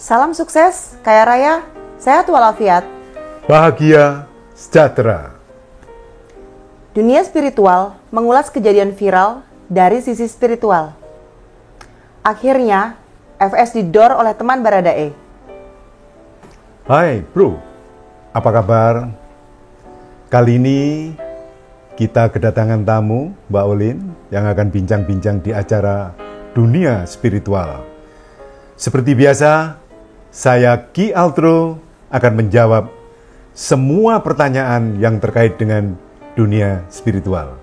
Salam sukses, kaya raya, sehat walafiat, bahagia, sejahtera. Dunia spiritual mengulas kejadian viral dari sisi spiritual. Akhirnya, FS didor oleh teman Baradae. Hai bro, apa kabar? Kali ini kita kedatangan tamu Mbak Olin yang akan bincang-bincang di acara Dunia Spiritual. Seperti biasa, saya Ki Altro akan menjawab semua pertanyaan yang terkait dengan dunia spiritual.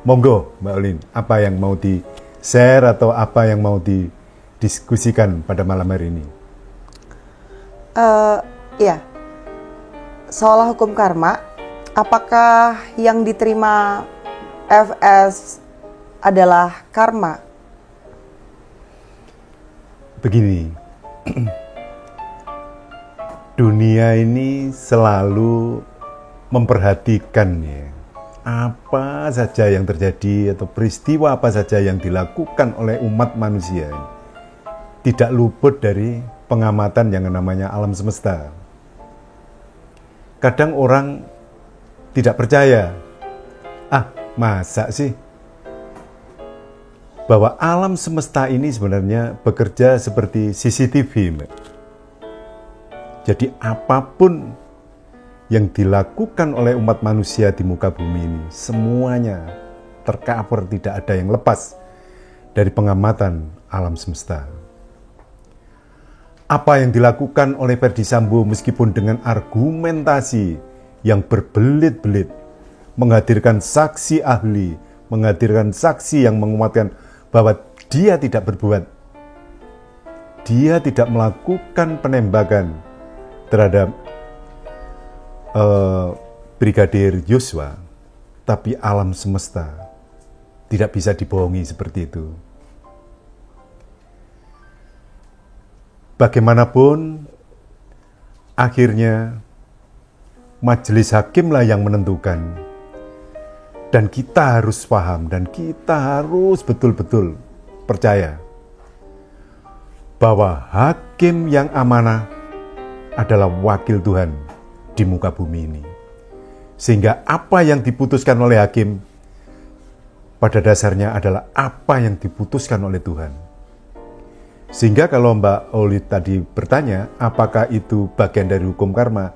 Monggo Mbak Olin, apa yang mau di-share atau apa yang mau didiskusikan pada malam hari ini? Ya, soal hukum karma, apakah yang diterima FS adalah karma? Begini, dunia ini selalu memperhatikan ya, apa saja yang terjadi atau peristiwa apa saja yang dilakukan oleh umat manusia tidak luput dari pengamatan yang namanya alam semesta. Kadang orang tidak percaya, masa sih bahwa alam semesta ini sebenarnya bekerja seperti CCTV, Mbak. Jadi apapun yang dilakukan oleh umat manusia di muka bumi ini, semuanya tercover, tidak ada yang lepas dari pengamatan alam semesta. Apa yang dilakukan oleh Ferdy Sambo meskipun dengan argumentasi yang berbelit-belit, menghadirkan saksi ahli, menghadirkan saksi yang menguatkan bahwa dia tidak berbuat, dia tidak melakukan penembakan terhadap Brigadir Yosua, tapi alam semesta tidak bisa dibohongi seperti itu. Bagaimanapun, akhirnya majelis hakimlah yang menentukan, dan kita harus paham dan kita harus betul-betul percaya bahwa hakim yang amanah adalah wakil Tuhan di muka bumi ini. Sehingga apa yang diputuskan oleh hakim pada dasarnya adalah apa yang diputuskan oleh Tuhan. Sehingga kalau Mbak Oli tadi bertanya, apakah itu bagian dari hukum karma?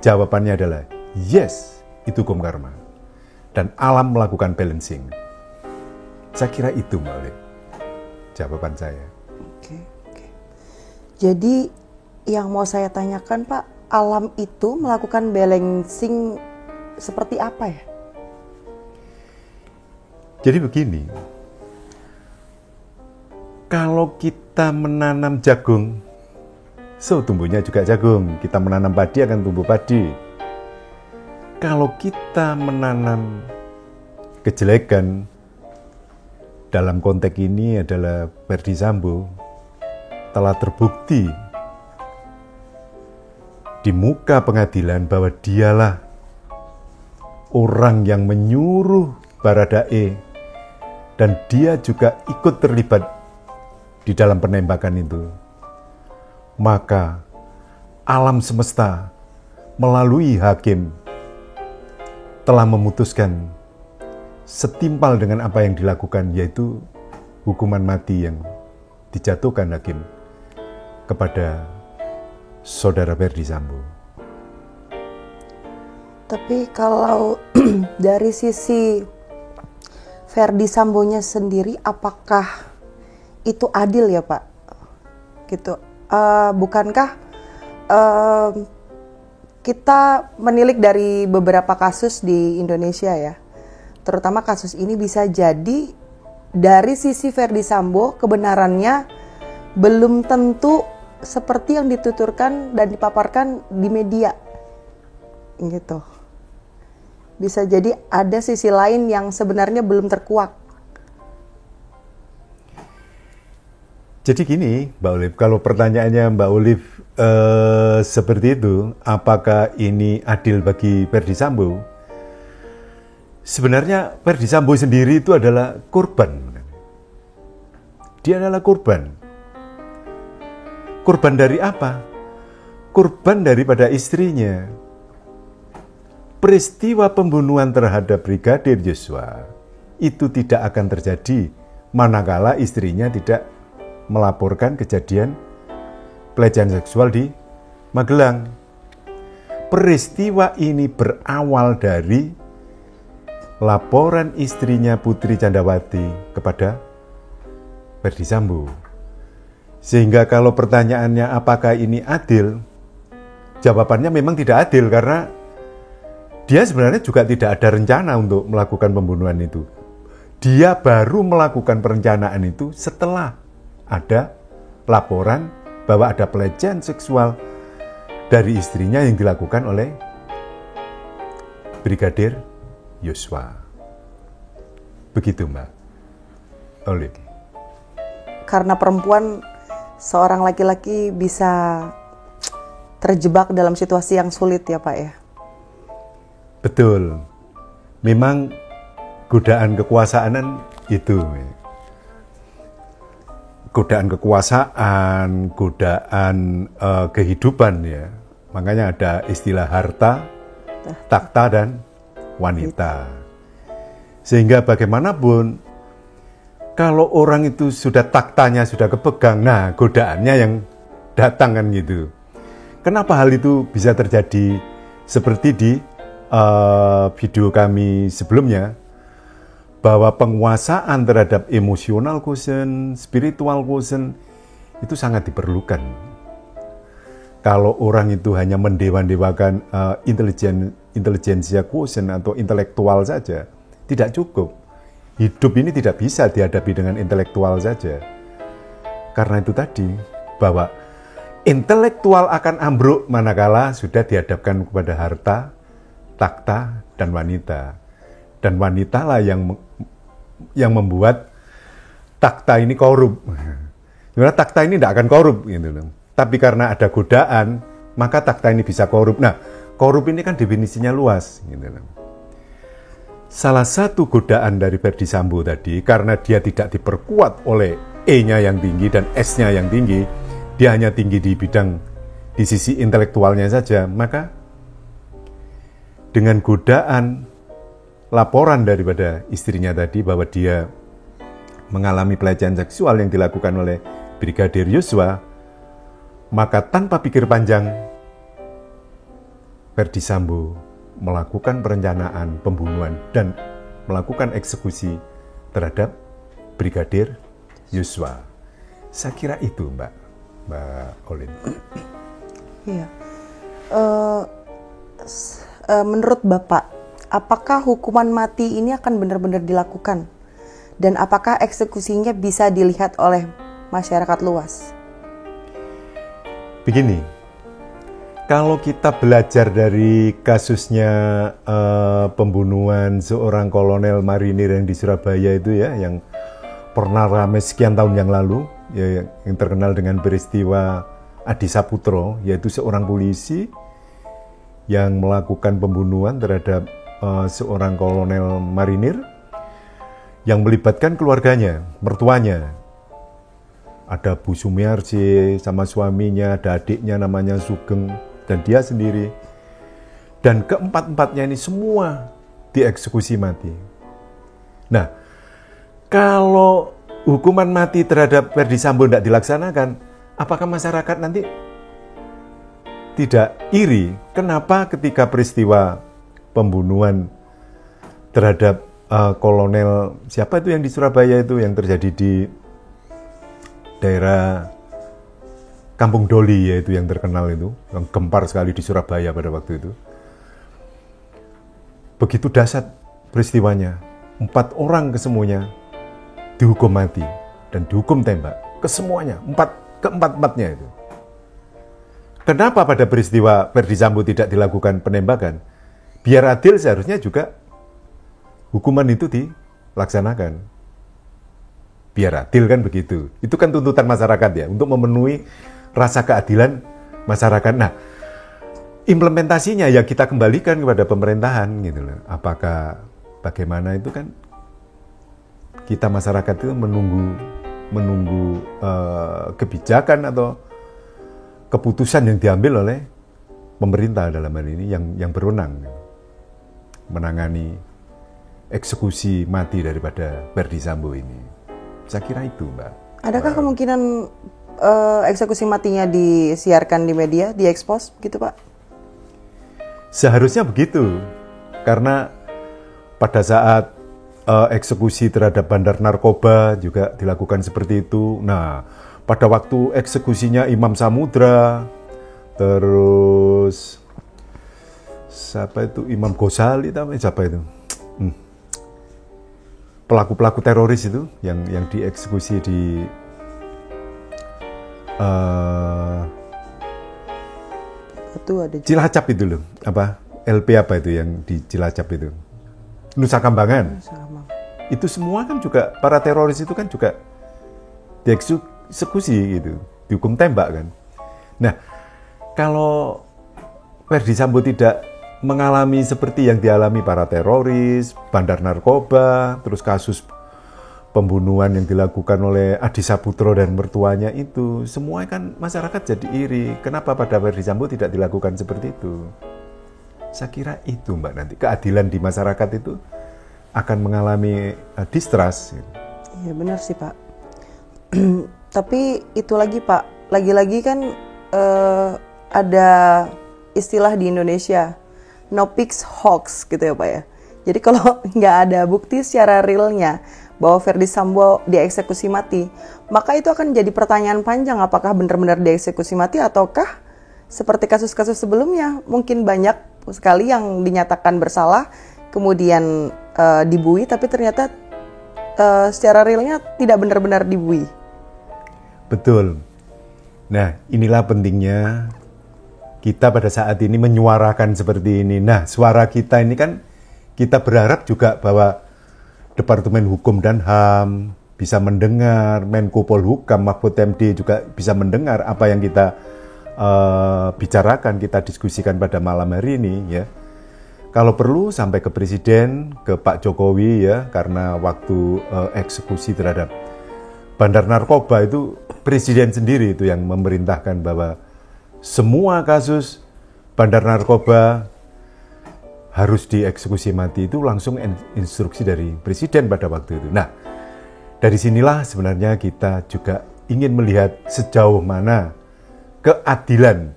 Jawabannya adalah yes, itu hukum karma. Dan alam melakukan balancing. Saya kira itu Mbak Oli jawaban saya. Oke. Jadi yang mau saya tanyakan Pak, alam itu melakukan balancing seperti apa ya? Jadi begini, kalau kita menanam jagung, tumbuhnya juga jagung. Kita menanam padi akan tumbuh padi. Kalau kita menanam kejelekan, dalam konteks ini adalah Ferdy Sambo, telah terbukti di muka pengadilan bahwa dialah orang yang menyuruh Baradae dan dia juga ikut terlibat di dalam penembakan itu. Maka alam semesta melalui hakim telah memutuskan setimpal dengan apa yang dilakukan, yaitu hukuman mati yang dijatuhkan hakim kepada saudara Ferdy Sambo. Tapi kalau dari sisi Ferdy Sambonya sendiri, apakah itu adil ya Pak? Gitu. Bukankah kita menilik dari beberapa kasus di Indonesia ya, terutama kasus ini bisa jadi dari sisi Ferdy Sambo kebenarannya belum tentu seperti yang dituturkan dan dipaparkan di media gitu. Bisa jadi ada sisi lain yang sebenarnya belum terkuak. Jadi gini Mbak Olive, kalau pertanyaannya Mbak Olive seperti itu, apakah ini adil bagi Ferdy Sambo? Sebenarnya Ferdy Sambo sendiri itu adalah korban. Dia adalah korban. Kurban dari apa? Kurban daripada istrinya. Peristiwa pembunuhan terhadap Brigadir Yosua itu tidak akan terjadi manakala istrinya tidak melaporkan kejadian pelecehan seksual di Magelang. Peristiwa ini berawal dari laporan istrinya Putri Candrawati kepada Ferdy Sambo. Sehingga kalau pertanyaannya apakah ini adil, jawabannya memang tidak adil karena dia sebenarnya juga tidak ada rencana untuk melakukan pembunuhan itu. Dia baru melakukan perencanaan itu setelah ada laporan bahwa ada pelecehan seksual dari istrinya yang dilakukan oleh Brigadir Yosua. Begitu, Mbak Olin. Karena perempuan, seorang laki-laki bisa terjebak dalam situasi yang sulit ya Pak ya? Betul. Memang godaan kekuasaan itu. Godaan kekuasaan, godaan kehidupan ya. Makanya ada istilah harta, takhta, dan wanita. Sehingga bagaimanapun, kalau orang itu sudah taktanya sudah kepegang, nah godaannya yang datang kan gitu. Kenapa hal itu bisa terjadi seperti di video kami sebelumnya, bahwa penguasaan terhadap emosional quotient, spiritual quotient itu sangat diperlukan. Kalau orang itu hanya mendewa-dewakan intelijensia quotient atau intelektual saja, tidak cukup. Hidup ini tidak bisa dihadapi dengan intelektual saja. Karena itu tadi, bahwa intelektual akan ambruk manakala sudah dihadapkan kepada harta, takhta, dan wanita. Dan wanitalah yang membuat takhta ini korup. Sebenarnya takhta ini tidak akan korup gitu loh. Tapi karena ada godaan, maka takhta ini bisa korup. Nah, korup ini kan definisinya luas gitu loh. Salah satu godaan dari Ferdy Sambo tadi, karena dia tidak diperkuat oleh E-nya yang tinggi dan S-nya yang tinggi, dia hanya tinggi di bidang di sisi intelektualnya saja, maka dengan godaan laporan daripada istrinya tadi bahwa dia mengalami pelecehan seksual yang dilakukan oleh Brigadir Yosua, maka tanpa pikir panjang Ferdy Sambo melakukan perencanaan pembunuhan dan melakukan eksekusi terhadap Brigadir Yosua. Saya kira itu Mbak Olin. Iya. Menurut Bapak, apakah hukuman mati ini akan benar-benar dilakukan? Dan apakah eksekusinya bisa dilihat oleh masyarakat luas? Begini, kalau kita belajar dari kasusnya pembunuhan seorang kolonel marinir yang di Surabaya itu ya, yang pernah ramai sekian tahun yang lalu, ya, yang terkenal dengan peristiwa Adi Saputro, yaitu seorang polisi yang melakukan pembunuhan terhadap seorang kolonel marinir yang melibatkan keluarganya, mertuanya. Ada Bu Sumiarsi sama suaminya, ada adiknya namanya Sugeng, dan dia sendiri. Dan keempat-empatnya ini semua dieksekusi mati. Nah, kalau hukuman mati terhadap Ferdy Sambo tidak dilaksanakan, apakah masyarakat nanti tidak iri? Kenapa ketika peristiwa pembunuhan terhadap kolonel siapa itu yang di Surabaya itu yang terjadi di daerah Kampung Doli, yaitu yang terkenal itu, yang gempar sekali di Surabaya pada waktu itu. Begitu dahsyat peristiwanya, 4 orang kesemuanya dihukum mati dan dihukum tembak, kesemuanya, keempat-empatnya itu. Kenapa pada peristiwa Ferdy Sambo tidak dilakukan penembakan? Biar adil seharusnya juga hukuman itu dilaksanakan. Biar adil kan begitu. Itu kan tuntutan masyarakat ya, untuk memenuhi rasa keadilan masyarakat. Nah, implementasinya ya kita kembalikan kepada pemerintahan gitu loh. Apakah bagaimana itu kan kita masyarakat itu menunggu kebijakan atau keputusan yang diambil oleh pemerintah dalam hal ini yang berwenang menangani eksekusi mati daripada Ferdy Sambo ini. Saya kira itu, Mbak. Adakah kemungkinan eksekusi matinya disiarkan di media, diekspos gitu, Pak? Seharusnya begitu, karena pada saat eksekusi terhadap bandar narkoba juga dilakukan seperti itu. Nah, pada waktu eksekusinya Imam Samudra, terus siapa itu, Imam Ghazali, siapa itu? Pelaku-pelaku teroris itu yang dieksekusi di Cilacap itu loh, LP apa itu yang di Cilacap itu, Nusa Kambangan. Itu semua kan juga para teroris itu kan juga dieksekusi gitu, dihukum tembak kan. Nah, kalau Ferdy Sambo tidak mengalami seperti yang dialami para teroris, bandar narkoba, terus kasus pembunuhan yang dilakukan oleh Adi Saputro dan mertuanya itu, semua kan masyarakat jadi iri. Kenapa pada Ferdy Sambo tidak dilakukan seperti itu? Saya kira itu, Mbak, nanti keadilan di masyarakat itu akan mengalami distrust. Iya benar sih, Pak. Tapi itu lagi, Pak, lagi-lagi kan ada istilah di Indonesia, no pics hoax gitu ya, Pak ya. Jadi kalau nggak ada bukti secara realnya bahwa Ferdy Sambo dieksekusi mati, maka itu akan jadi pertanyaan panjang, apakah benar-benar dieksekusi mati ataukah seperti kasus-kasus sebelumnya, mungkin banyak sekali yang dinyatakan bersalah, kemudian dibui, tapi ternyata secara realnya tidak benar-benar dibui. Betul. Nah, inilah pentingnya kita pada saat ini menyuarakan seperti ini. Nah, suara kita ini kan kita berharap juga bahwa Departemen Hukum dan HAM bisa mendengar, Menko Polhukam, Mahfud MD juga bisa mendengar apa yang kita bicarakan, kita diskusikan pada malam hari ini ya. Kalau perlu sampai ke Presiden, ke Pak Jokowi ya, karena waktu eksekusi terhadap bandar narkoba itu Presiden sendiri itu yang memerintahkan bahwa semua kasus bandar narkoba harus dieksekusi mati, itu langsung instruksi dari Presiden pada waktu itu. Nah, dari sinilah sebenarnya kita juga ingin melihat sejauh mana keadilan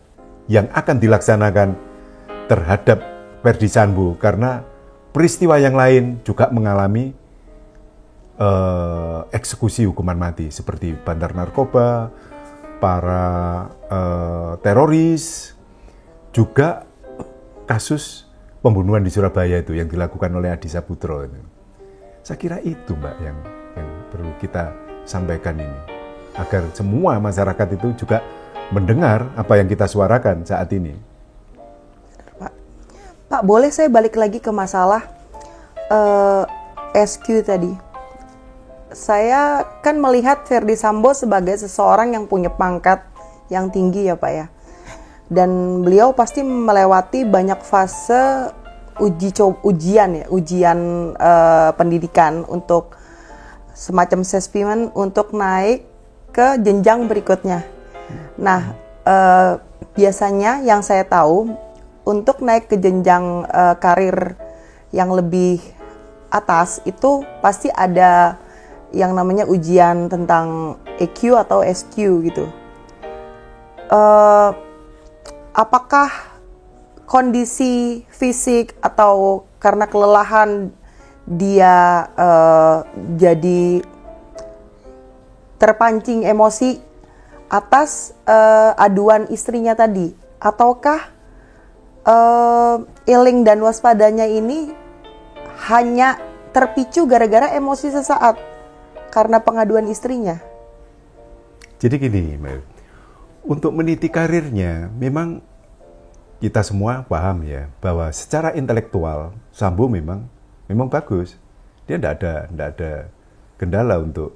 yang akan dilaksanakan terhadap Ferdy Sambo, karena peristiwa yang lain juga mengalami eksekusi hukuman mati seperti bandar narkoba, para teroris, juga kasus pembunuhan di Surabaya itu yang dilakukan oleh Adi Saputro itu. Saya kira itu, Mbak, yang perlu kita sampaikan ini, agar semua masyarakat itu juga mendengar apa yang kita suarakan saat ini. Pak, boleh saya balik lagi ke masalah SQ tadi. Saya kan melihat Ferdy Sambo sebagai seseorang yang punya pangkat yang tinggi ya, Pak ya. Dan beliau pasti melewati banyak fase ujian pendidikan untuk semacam assessment untuk naik ke jenjang berikutnya. Nah, biasanya yang saya tahu untuk naik ke jenjang karir yang lebih atas itu pasti ada yang namanya ujian tentang EQ atau SQ gitu. Apakah kondisi fisik atau karena kelelahan dia jadi terpancing emosi atas aduan istrinya tadi, ataukah iling dan waspadanya ini hanya terpicu gara-gara emosi sesaat karena pengaduan istrinya? Jadi gini, Mbak, untuk meniti karirnya memang kita semua paham ya bahwa secara intelektual Sambo memang bagus. Dia tidak ada kendala untuk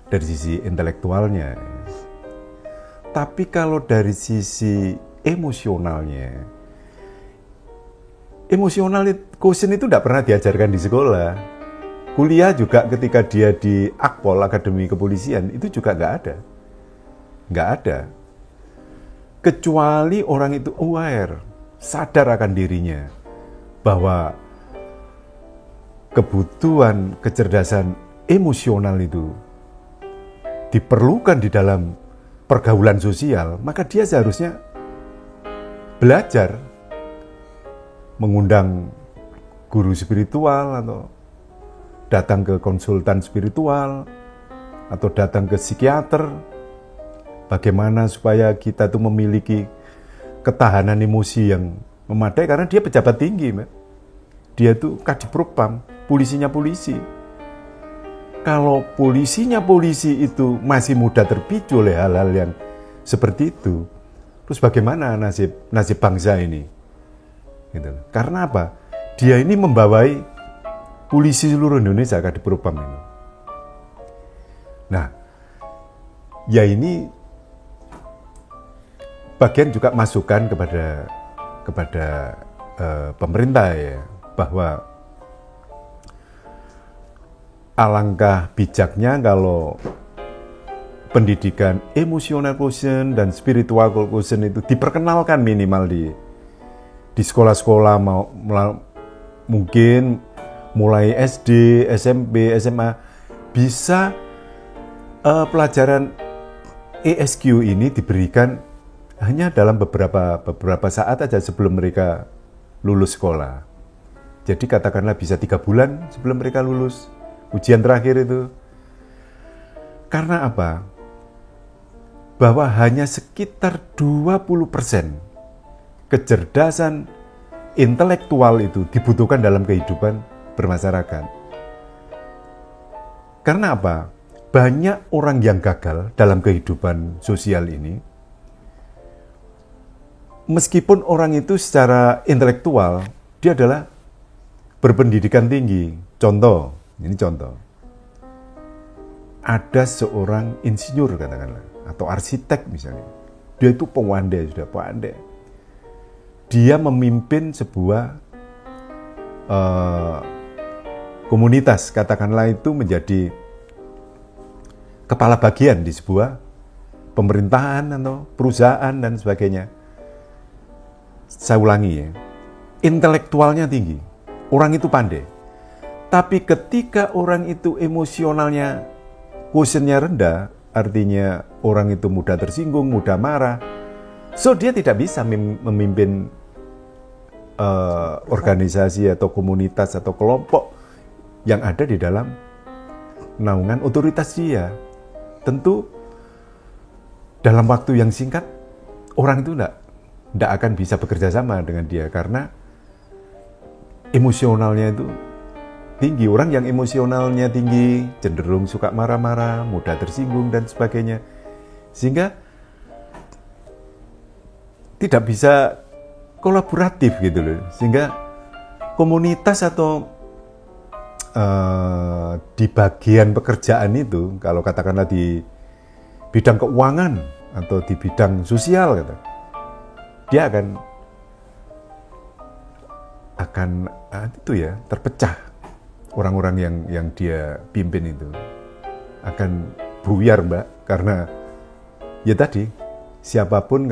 dari sisi intelektualnya. Tapi kalau dari sisi emosionalnya, emosional quotient itu tidak pernah diajarkan di sekolah. Kuliah juga ketika dia di Akpol, Akademi Kepolisian, itu juga nggak ada. kecuali orang itu aware, sadar akan dirinya bahwa kebutuhan kecerdasan emosional itu diperlukan di dalam pergaulan sosial, maka dia seharusnya belajar mengundang guru spiritual atau datang ke konsultan spiritual atau datang ke psikiater. Bagaimana supaya kita tuh memiliki ketahanan emosi yang memadai, karena dia pejabat tinggi, Mbak. Dia tuh kadipropam, polisinya polisi. Kalau polisinya polisi itu masih mudah terpicu oleh hal-hal yang seperti itu, terus bagaimana nasib bangsa ini? Gitu. Karena apa? Dia ini membawai polisi seluruh Indonesia, kadipropam ini. Nah, ya ini bagian juga masukan kepada pemerintah ya, bahwa alangkah bijaknya kalau pendidikan emotional quotient dan spiritual quotient itu diperkenalkan minimal di sekolah-sekolah, mungkin mulai SD, SMP, SMA, bisa pelajaran ESQ ini diberikan hanya dalam beberapa saat aja sebelum mereka lulus sekolah. Jadi katakanlah bisa 3 bulan sebelum mereka lulus ujian terakhir itu. Karena apa? Bahwa hanya sekitar 20% kecerdasan intelektual itu dibutuhkan dalam kehidupan bermasyarakat. Karena apa? Banyak orang yang gagal dalam kehidupan sosial ini, meskipun orang itu secara intelektual, dia adalah berpendidikan tinggi. Contoh, ini contoh. Ada seorang insinyur katakanlah, atau arsitek misalnya. Dia itu sudah pandai. Dia memimpin sebuah komunitas, katakanlah itu menjadi kepala bagian di sebuah pemerintahan atau perusahaan dan sebagainya. Saya ulangi ya, intelektualnya tinggi, orang itu pandai. Tapi ketika orang itu emosionalnya, quotientnya rendah, artinya orang itu mudah tersinggung, mudah marah, so dia tidak bisa memimpin organisasi atau komunitas atau kelompok yang ada di dalam naungan otoritas dia. Tentu dalam waktu yang singkat, orang itu tidak akan bisa bekerja sama dengan dia karena emosionalnya itu tinggi. Orang yang emosionalnya tinggi cenderung suka marah-marah, mudah tersinggung dan sebagainya, sehingga tidak bisa kolaboratif gitu loh. Sehingga komunitas atau di bagian pekerjaan itu, kalau katakanlah di bidang keuangan atau di bidang sosial gitu, dia akan itu ya, terpecah. Orang-orang yang dia pimpin itu akan buyar, Mbak, karena ya tadi siapapun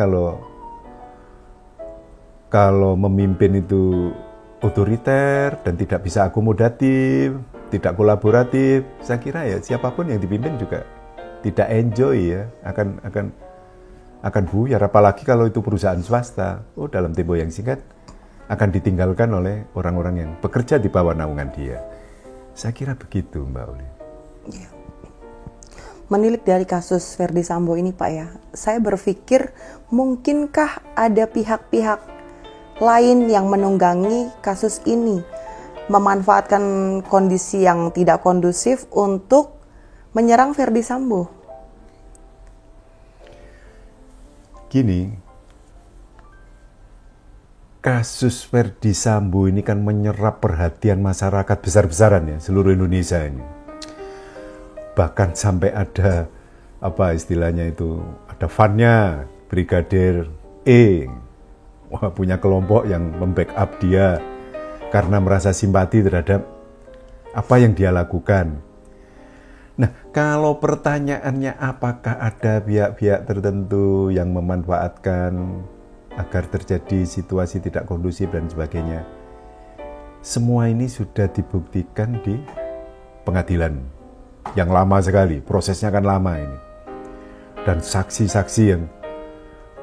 kalau memimpin itu otoriter dan tidak bisa akomodatif, tidak kolaboratif, saya kira ya siapapun yang dipimpin juga tidak enjoy ya, akan buyar. Apalagi kalau itu perusahaan swasta, dalam tempo yang singkat akan ditinggalkan oleh orang-orang yang bekerja di bawah naungan dia. Saya kira begitu, Mbak Uli. Ya. Menilik dari kasus Ferdy Sambo ini, Pak ya, saya berpikir mungkinkah ada pihak-pihak lain yang menunggangi kasus ini, memanfaatkan kondisi yang tidak kondusif untuk menyerang Ferdy Sambo? Gini, kasus Ferdy Sambo ini kan menyerap perhatian masyarakat besar-besaran ya, seluruh Indonesia ini. Bahkan sampai ada istilahnya itu, ada fannya Brigadir E. Wah, punya kelompok yang membackup dia karena merasa simpati terhadap apa yang dia lakukan. Nah, Kalau pertanyaannya apakah ada pihak-pihak tertentu yang memanfaatkan agar terjadi situasi tidak kondusif dan sebagainya, semua ini sudah dibuktikan di pengadilan yang lama sekali, prosesnya kan lama ini. Dan saksi-saksi yang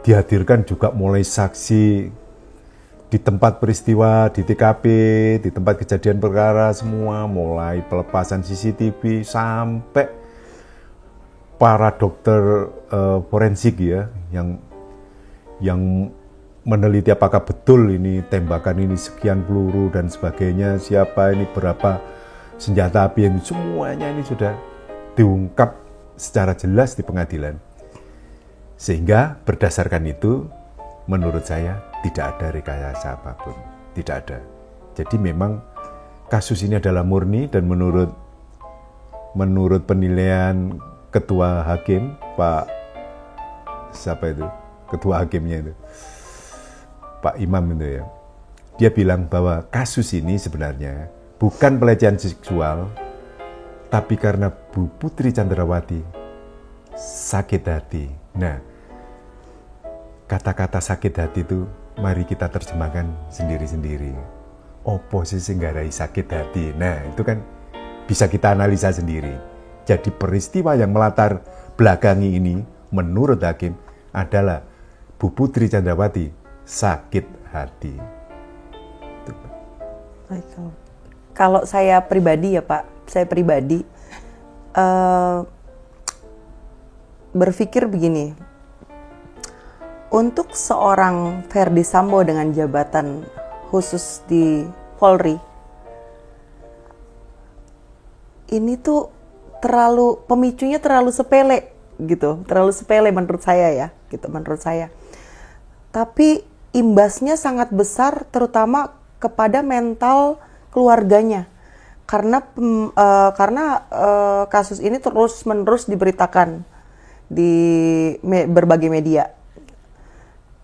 dihadirkan juga mulai saksi di tempat peristiwa, di TKP, di tempat kejadian perkara semua, mulai pelepasan CCTV sampai para dokter forensik ya yang meneliti apakah betul ini tembakan ini sekian peluru dan sebagainya, siapa ini, berapa senjata api, yang semuanya ini sudah diungkap secara jelas di pengadilan. Sehingga berdasarkan itu menurut saya tidak ada rekayasa apapun, tidak ada. Jadi memang kasus ini adalah murni, dan menurut penilaian ketua hakim, Pak siapa itu? Ketua hakimnya itu, Pak Imam itu ya. Dia bilang bahwa kasus ini sebenarnya bukan pelecehan seksual, tapi karena Bu Putri Chandrawati sakit hati. Nah, kata-kata sakit hati itu mari kita terjemahkan sendiri-sendiri. Opo sih nggarai sakit hati? Nah, itu kan bisa kita analisa sendiri. Jadi peristiwa yang melatar belakangi ini menurut hakim adalah Bu Putri Chandrawati sakit hati. Kalau saya pribadi ya Pak, saya pribadi berpikir begini, untuk seorang Ferdy Sambo dengan jabatan khusus di Polri, ini tuh pemicunya terlalu sepele gitu, terlalu sepele menurut saya ya, gitu menurut saya. Tapi imbasnya sangat besar, terutama kepada mental keluarganya, karena kasus ini terus-menerus diberitakan di berbagai media.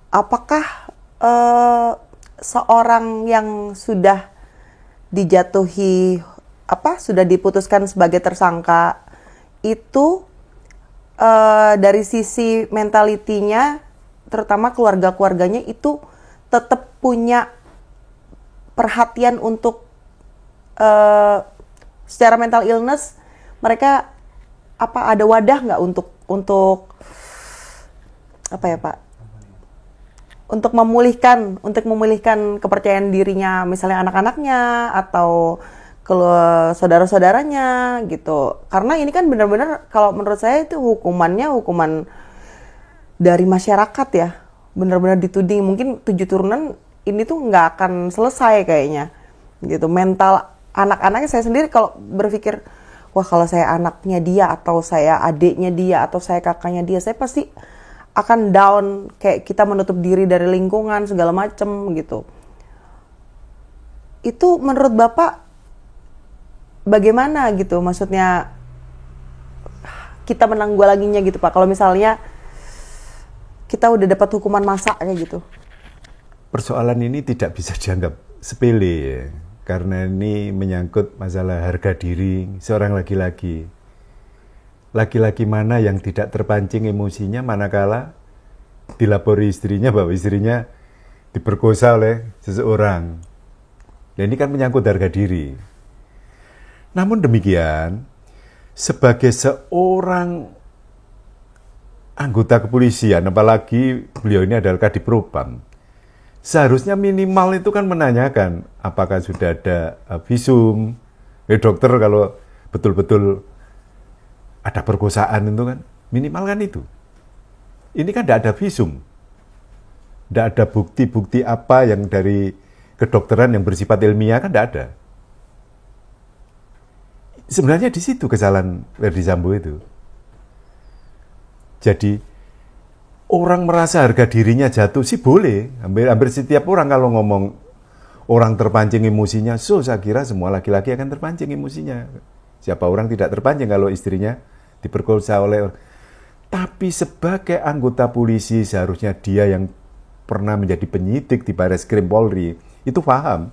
Apakah seorang yang sudah dijatuhi sudah diputuskan sebagai tersangka itu dari sisi mentalitinya, terutama keluarga-keluarganya itu tetap punya perhatian untuk secara mental illness, mereka ada wadah nggak untuk apa ya Pak? Untuk memulihkan kepercayaan dirinya, misalnya anak-anaknya atau saudara-saudaranya gitu. Karena ini kan benar-benar kalau menurut saya itu hukuman dari masyarakat ya. Benar-benar dituding, mungkin 7 turunan ini tuh nggak akan selesai kayaknya. Gitu. Mental anak-anaknya, saya sendiri kalau berpikir, wah kalau saya anaknya dia atau saya adiknya dia atau saya kakaknya dia, saya pasti akan down, kayak kita menutup diri dari lingkungan segala macem gitu. Itu menurut Bapak bagaimana gitu, maksudnya kita menanggulanginya gitu Pak, kalau misalnya kita udah dapat hukuman masa kayak gitu? Persoalan ini tidak bisa dianggap sepele ya, karena ini menyangkut masalah harga diri seorang laki-laki. Laki-laki mana yang tidak terpancing emosinya manakala dilapori istrinya bahwa istrinya diperkosa oleh seseorang. Dan ini kan menyangkut harga diri. Namun demikian, sebagai seorang anggota kepolisian, apalagi beliau ini adalah Kadipropam, seharusnya minimal itu kan menanyakan apakah sudah ada visum. Dokter kalau betul-betul ada perkosaan itu kan minimal kan itu. Ini kan tidak ada visum, tidak ada bukti-bukti apa yang dari kedokteran yang bersifat ilmiah, kan tidak ada. Sebenarnya di situ kesalahan Ferdy Sambo itu. Jadi orang merasa harga dirinya jatuh sih boleh, hampir setiap orang kalau ngomong orang terpancing emosinya, saya kira semua laki-laki akan terpancing emosinya. Siapa orang tidak terpancing kalau istrinya diperkosa oleh orang. Tapi sebagai anggota polisi seharusnya dia yang pernah menjadi penyidik di Bareskrim Polri itu paham.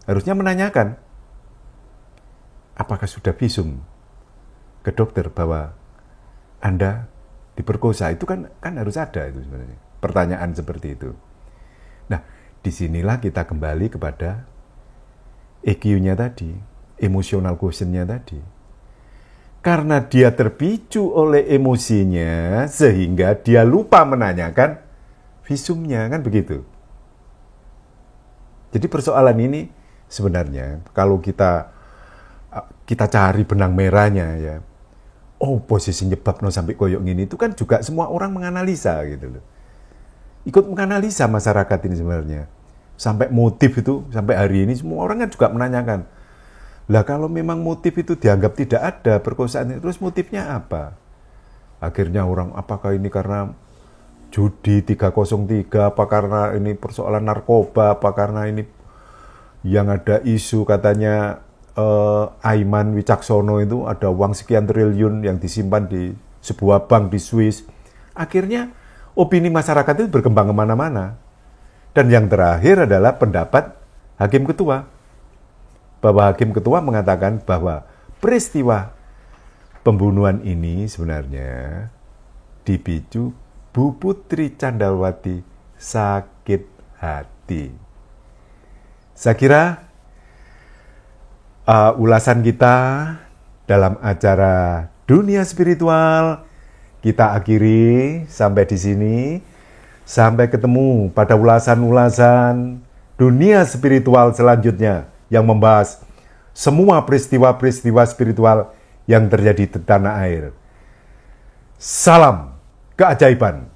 Harusnya menanyakan apakah sudah visum. ke dokter bahwa Anda diperkosa, itu kan harus ada itu sebenarnya. Pertanyaan seperti itu. Nah, disinilah kita kembali kepada EQ-nya tadi, emotional quotient-nya tadi. Karena dia terpicu oleh emosinya, sehingga dia lupa menanyakan visumnya, kan begitu. Jadi persoalan ini sebenarnya kalau kita cari benang merahnya ya, posisi nyebabno sampai koyok gini itu kan juga semua orang menganalisa gitu loh. Ikut menganalisa masyarakat ini sebenarnya. Sampai motif itu, sampai hari ini semua orang kan juga menanyakan, lah kalau memang motif itu dianggap tidak ada perkosaan, terus motifnya apa? Akhirnya orang, apakah ini karena judi 303, apa karena ini persoalan narkoba, apa karena ini yang ada isu katanya Aiman Wicaksono itu ada uang sekian triliun yang disimpan di sebuah bank di Swiss. Akhirnya opini masyarakat itu berkembang kemana-mana. Dan yang terakhir adalah pendapat Hakim Ketua. Bahwa Hakim Ketua mengatakan bahwa peristiwa pembunuhan ini sebenarnya dipicu Bu Putri Candrawati sakit hati. Saya kira ulasan kita dalam acara Dunia Spiritual kita akhiri sampai di sini. Sampai ketemu pada ulasan-ulasan Dunia Spiritual selanjutnya yang membahas semua peristiwa-peristiwa spiritual yang terjadi di tanah air. Salam keajaiban.